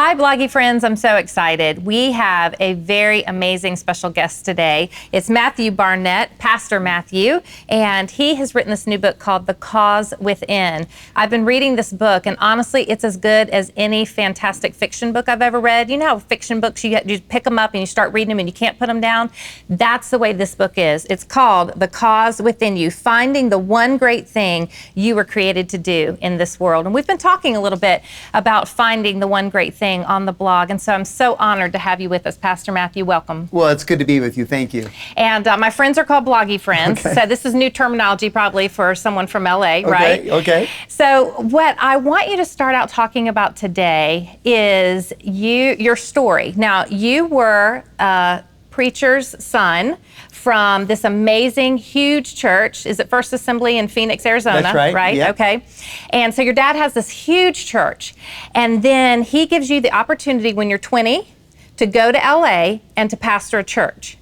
Hi, Bloggy friends. I'm so excited. We have a very amazing special guest today. It's Matthew Barnett, Pastor Matthew, and he has written this new book called The Cause Within. I've been reading this book, and honestly, it's as good as any fantastic fiction book I've ever read. You know how fiction books, you pick them up and you start reading them and you can't put them down? That's the way this book is. It's called The Cause Within You, finding the one great thing you were created to do in this world. And we've been talking a little bit about finding the one great thing on the blog, and so I'm so honored to have you with us, Pastor Matthew. Welcome. Well, it's good to be with you. Thank you. And my friends are called Bloggy friends, so this is new terminology probably for someone from LA, right? Okay. So what I want you to start out talking about today is your story. Now, you were a preacher's son from this amazing, huge church. Is it First Assembly in Phoenix, Arizona? That's right. Right? Yep. Okay. And so your dad has this huge church, and then he gives you the opportunity when you're 20 to go to LA and to pastor a church.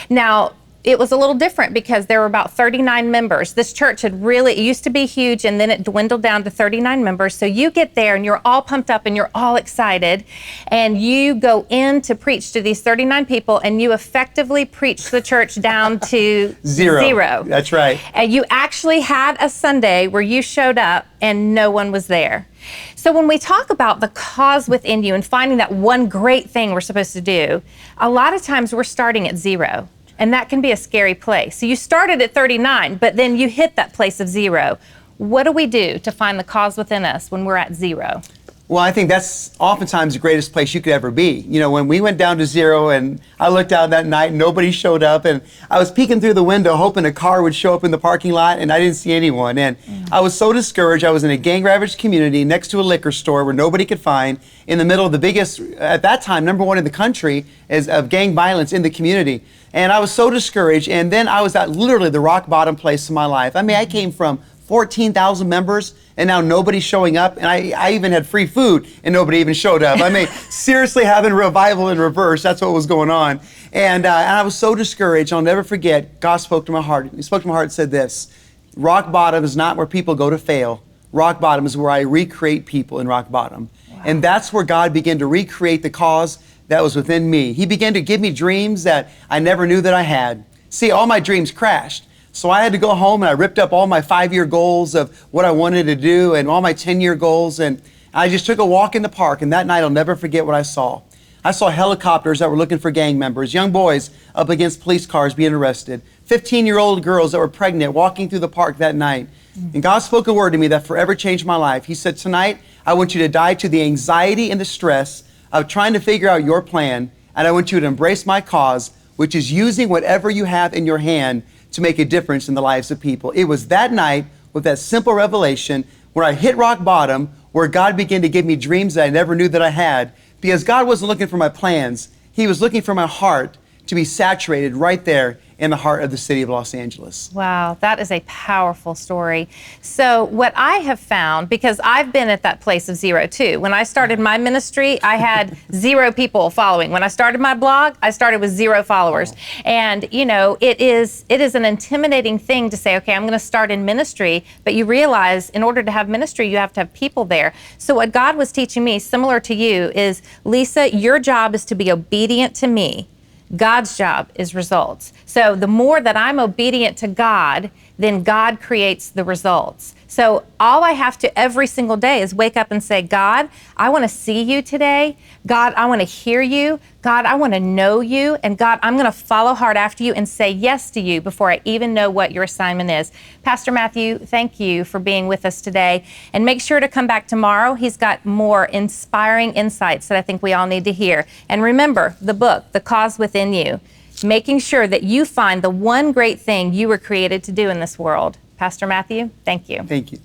Now, it was a little different because there were about 39 members. This church it used to be huge, and then it dwindled down to 39 members. So you get there and you're all pumped up and you're all excited, and you go in to preach to these 39 people, and you effectively preach the church down to zero. That's right. And you actually had a Sunday where you showed up and no one was there. So when we talk about the cause within you and finding that one great thing we're supposed to do, a lot of times we're starting at zero. And that can be a scary place. So you started at 39, but then you hit that place of zero. What do we do to find the cause within us when we're at zero? Well, I think that's oftentimes the greatest place you could ever be. You know, when we went down to zero and I looked out that night, nobody showed up, and I was peeking through the window hoping a car would show up in the parking lot, and I didn't see anyone. And I was so discouraged. I was in a gang-ravaged community next to a liquor store where nobody could find, in the middle of the biggest, at that time, #1 in the country of gang violence in the community. And I was so discouraged, and then I was at literally the rock bottom place in my life. I mean, I came from 14,000 members, and now nobody's showing up, and I even had free food, and nobody even showed up. I mean, seriously having revival in reverse, that's what was going on. And I was so discouraged. I'll never forget, God spoke to my heart. He spoke to my heart and said this: rock bottom is not where people go to fail. Rock bottom is where I recreate people in rock bottom. Wow. And that's where God began to recreate the cause that was within me. He began to give me dreams that I never knew that I had. See, all my dreams crashed. So I had to go home, and I ripped up all my 5-year goals of what I wanted to do and all my 10-year goals. And I just took a walk in the park, and that night I'll never forget what I saw. I saw helicopters that were looking for gang members, young boys up against police cars being arrested, 15-year-old girls that were pregnant walking through the park that night. And God spoke a word to me that forever changed my life. He said, tonight, I want you to die to the anxiety and the stress of trying to figure out your plan, and I want you to embrace my cause, which is using whatever you have in your hand to make a difference in the lives of people. It was that night with that simple revelation where I hit rock bottom, where God began to give me dreams that I never knew that I had, because God wasn't looking for my plans. He was looking for my heart to be saturated right there in the heart of the city of Los Angeles. Wow, that is a powerful story. So what I have found, because I've been at that place of zero too. When I started my ministry, I had 0 people following. When I started my blog, I started with 0 followers. And you know, it is an intimidating thing to say, okay, I'm gonna start in ministry, but you realize in order to have ministry, you have to have people there. So what God was teaching me, similar to you, is Lysa, your job is to be obedient to me. God's job is results. So the more that I'm obedient to God, then God creates the results. So all I have to every single day is wake up and say, God, I want to see you today. God, I want to hear you. God, I want to know you. And God, I'm going to follow hard after you and say yes to you before I even know what your assignment is. Pastor Matthew, thank you for being with us today. And make sure to come back tomorrow. He's got more inspiring insights that I think we all need to hear. And remember the book, The Cause Within You, making sure that you find the one great thing you were created to do in this world. Pastor Matthew, thank you. Thank you.